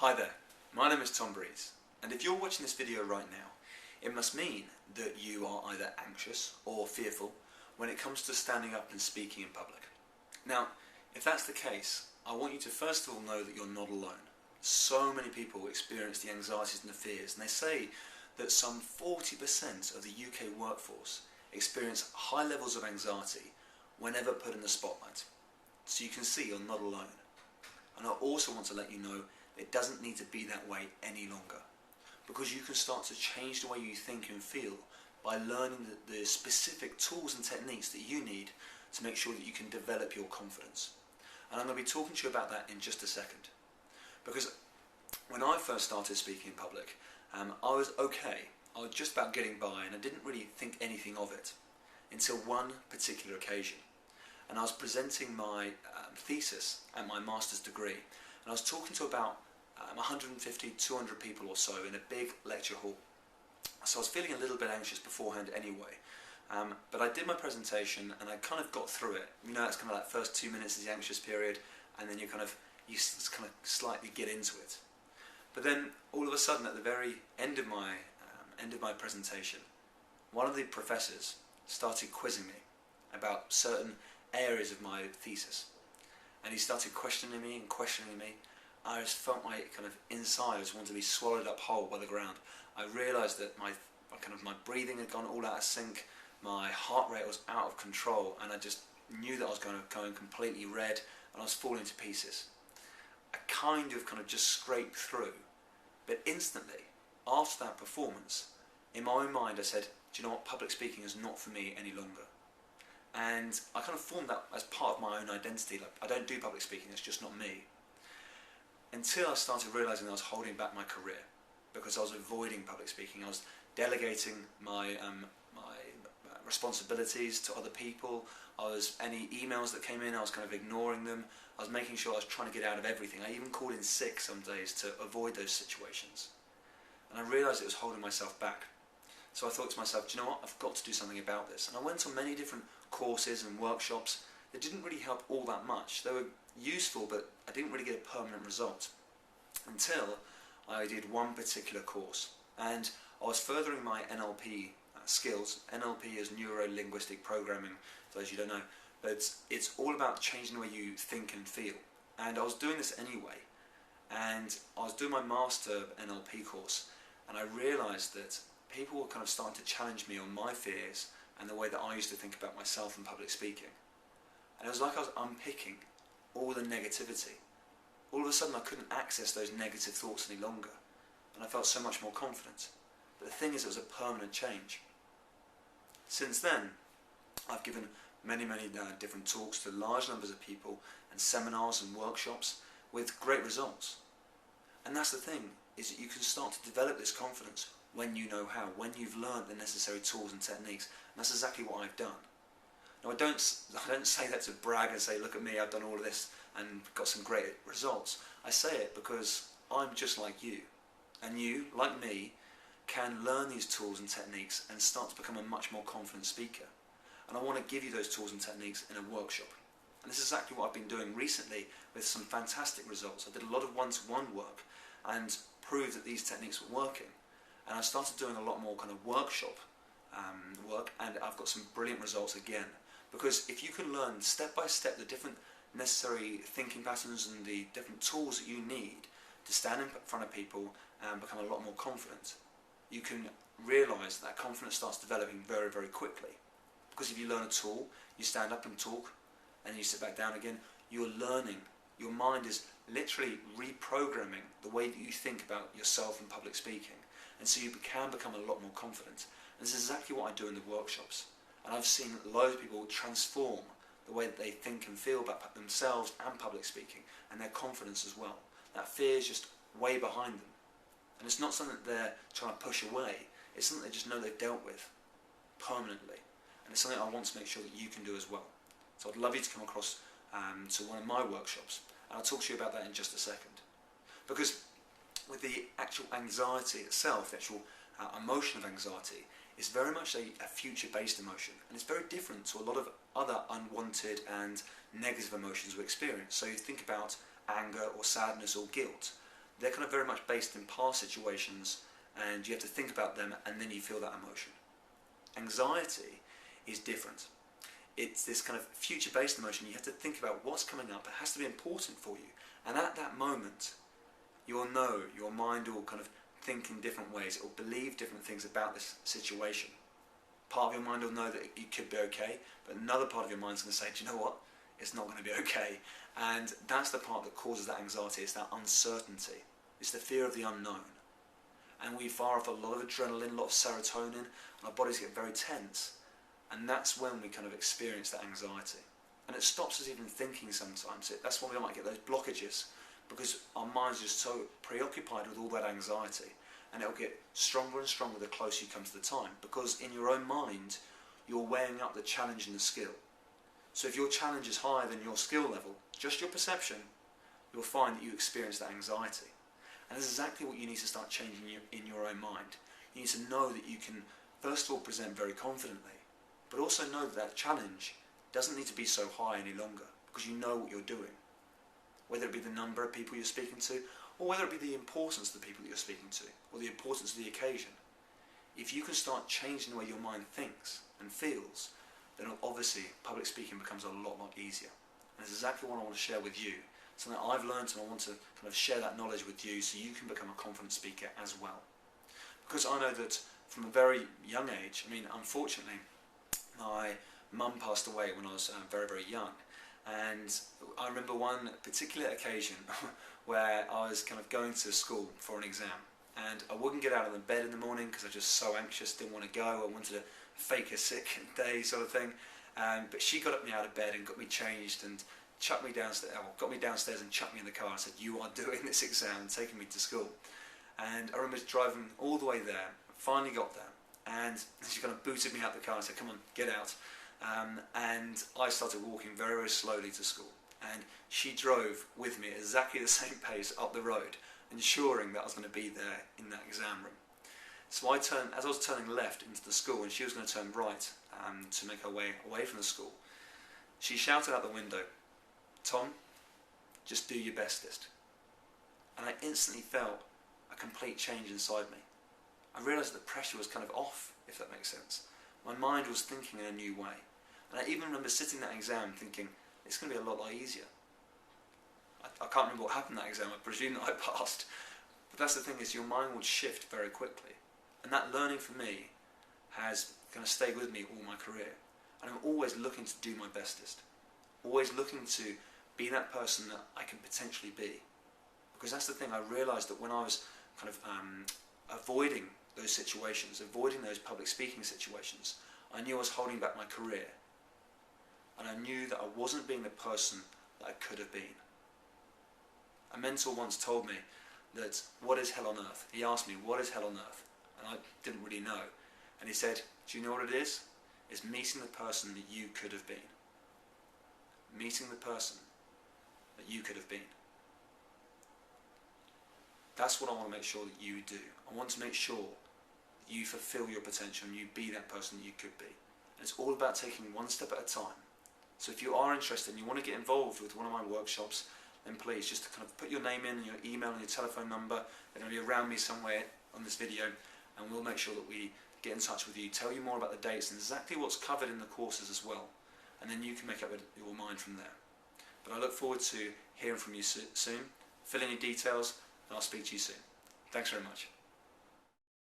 Hi there, my name is Tom Breeze, and if you're watching this video right now, it must mean that you are either anxious or fearful when it comes to standing up and speaking in public. Now, if that's the case, I want you to first of all know that you're not alone. So many people experience the anxieties and the fears, and they say that some 40% of the UK workforce experience high levels of anxiety whenever put in the spotlight. So you can see you're not alone. And I also want to let you know it doesn't need to be that way any longer, because you can start to change the way you think and feel by learning the specific tools and techniques that you need to make sure that you can develop your confidence. And I'm going to be talking to you about that in just a second. Because when I first started speaking in public, I was okay. I was just about getting by, and I didn't really think anything of it until one particular occasion. And I was presenting my thesis at my master's degree, and I was talking to about 150, 200 people or so in a big lecture hall. So I was feeling a little bit anxious beforehand anyway. But I did my presentation and I kind of got through it. You know, it's kind of like first 2 minutes is the anxious period, and then you kind of slightly get into it. But then all of a sudden, at the very end of my presentation, one of the professors started quizzing me about certain areas of my thesis, and he started questioning me. I just felt my kind of insides want to be swallowed up whole by the ground. I realised that my breathing had gone all out of sync, my heart rate was out of control, and I just knew that I was going completely red, and I was falling to pieces. I kind of just scraped through, but instantly, after that performance, in my own mind I said, do you know what, public speaking is not for me any longer. And I kind of formed that as part of my own identity. Like, I don't do public speaking, it's just not me. Until I started realising I was holding back my career because I was avoiding public speaking. I was delegating my responsibilities to other people. Any emails that came in, I was kind of ignoring them. I was making sure I was trying to get out of everything. I even called in sick some days to avoid those situations. And I realised it was holding myself back. So I thought to myself, do you know what, I've got to do something about this. And I went on many different courses and workshops that didn't really help all that much. They were useful, but I didn't really get a permanent result until I did one particular course, and I was furthering my NLP skills. NLP is Neuro-Linguistic Programming, for those you don't know, but it's all about changing the way you think and feel. And I was doing this anyway, and I was doing my Master NLP course, and I realised that people were kind of starting to challenge me on my fears and the way that I used to think about myself and public speaking. And it was like I was unpicking all the negativity. All of a sudden I couldn't access those negative thoughts any longer, and I felt so much more confident. But the thing is, it was a permanent change. Since then, I've given many different talks to large numbers of people, and seminars and workshops with great results. And that's the thing, is that you can start to develop this confidence when you know how, when you've learned the necessary tools and techniques. And that's exactly what I've done. Now, I don't say that to brag and say, look at me, I've done all of this and got some great results. I say it because I'm just like you. And you, like me, can learn these tools and techniques and start to become a much more confident speaker. And I want to give you those tools and techniques in a workshop. And this is exactly what I've been doing recently with some fantastic results. I did a lot of one-to-one work and proved that these techniques were working. And I started doing a lot more kind of workshop work, and I've got some brilliant results again. Because if you can learn step by step the different necessary thinking patterns and the different tools that you need to stand in front of people and become a lot more confident, you can realise that confidence starts developing very, very quickly. Because if you learn a tool, you stand up and talk, and you sit back down again, you're learning. Your mind is literally reprogramming the way that you think about yourself and public speaking. And so you can become a lot more confident. And this is exactly what I do in the workshops. And I've seen loads of people transform the way that they think and feel about themselves and public speaking, and their confidence as well. That fear is just way behind them. And it's not something that they're trying to push away, it's something they just know they've dealt with permanently. And it's something I want to make sure that you can do as well. So I'd love you to come across to one of my workshops, and I'll talk to you about that in just a second. Because with the actual anxiety itself, the actual emotion of anxiety, is very much a future-based emotion, and it's very different to a lot of other unwanted and negative emotions we experience. So you think about anger or sadness or guilt. they're kind of very much based in past situations, and you have to think about them and then you feel that emotion. Anxiety is different. It's this kind of future-based emotion. You have to think about what's coming up. It has to be important for you. And at that moment, you'll know, your mind will kind of think in different ways. It will believe different things about this situation. Part of your mind will know that it could be okay, but another part of your mind is going to say, do you know what? It's not going to be okay. And that's the part that causes that anxiety. It's that uncertainty. It's the fear of the unknown. And we fire off a lot of adrenaline, a lot of serotonin, and our bodies get very tense. And that's when we kind of experience that anxiety. And it stops us even thinking sometimes. That's why we might get those blockages, because our minds are just so preoccupied with all that anxiety. And it'll get stronger and stronger the closer you come to the time, because in your own mind, you're weighing up the challenge and the skill. So if your challenge is higher than your skill level, just your perception, you'll find that you experience that anxiety. And that's exactly what you need to start changing in your own mind. You need to know that you can, first of all, present very confidently, but also know that that challenge doesn't need to be so high any longer, because you know what you're doing. Whether it be the number of people you're speaking to, or whether it be the importance of the people that you're speaking to, or the importance of the occasion. If you can start changing the way your mind thinks and feels, then obviously public speaking becomes a lot easier. And it's exactly what I want to share with you. Something that I've learned, and I want to kind of share that knowledge with you so you can become a confident speaker as well. Because I know that from a very young age, I mean, unfortunately, my mum passed away when I was very young. And I remember one particular occasion where I was kind of going to school for an exam, and I wouldn't get out of the bed in the morning because I was just so anxious, didn't want to go. I wanted to fake a sick day sort of thing. But she got me out of bed and got me changed and chucked me downstairs, got me downstairs and chucked me in the car and said, "You are doing this exam," and taking me to school. And I remember driving all the way there, finally got there, and she kind of booted me out the car and said, "Come on, get out." And I started walking very slowly to school, and she drove with me at exactly the same pace up the road, ensuring that I was going to be there in that exam room. So as I was turning left into the school, and she was going to turn right to make her way away from the school, she shouted out the window, "Tom, just do your bestest." And I instantly felt a complete change inside me. I realised that the pressure was kind of off, if that makes sense. My mind was thinking in a new way. And I even remember sitting that exam thinking, it's going to be a lot kind I can't remember what happened in that exam. I presume that I passed. But that's the thing, is your mind will shift very quickly. And that learning for me has kind of stayed with me all my career. And I'm always looking to do my bestest. Always looking to be that person that I can potentially be. Because that's the thing, I realised that when I was kind of avoiding those situations, avoiding those public speaking situations, I knew I was holding back my career. And I knew that I wasn't being the person that I could have been. A mentor once told me that, what is hell on earth? He asked me, what is hell on earth? And I didn't really know. And he said, do you know what it is? It's meeting the person that you could have been. Meeting the person that you could have been. That's what I want to make sure that you do. I want to make sure that you fulfill your potential and you be that person that you could be. And it's all about taking one step at a time. So if you are interested and you want to get involved with one of my workshops, then please just kind of put your name in, and your email and your telephone number. They're going to be around me somewhere on this video, and we'll make sure that we get in touch with you, tell you more about the dates and exactly what's covered in the courses as well. And then you can make up your mind from there. But I look forward to hearing from you soon. Fill in your details, and I'll speak to you soon. Thanks very much.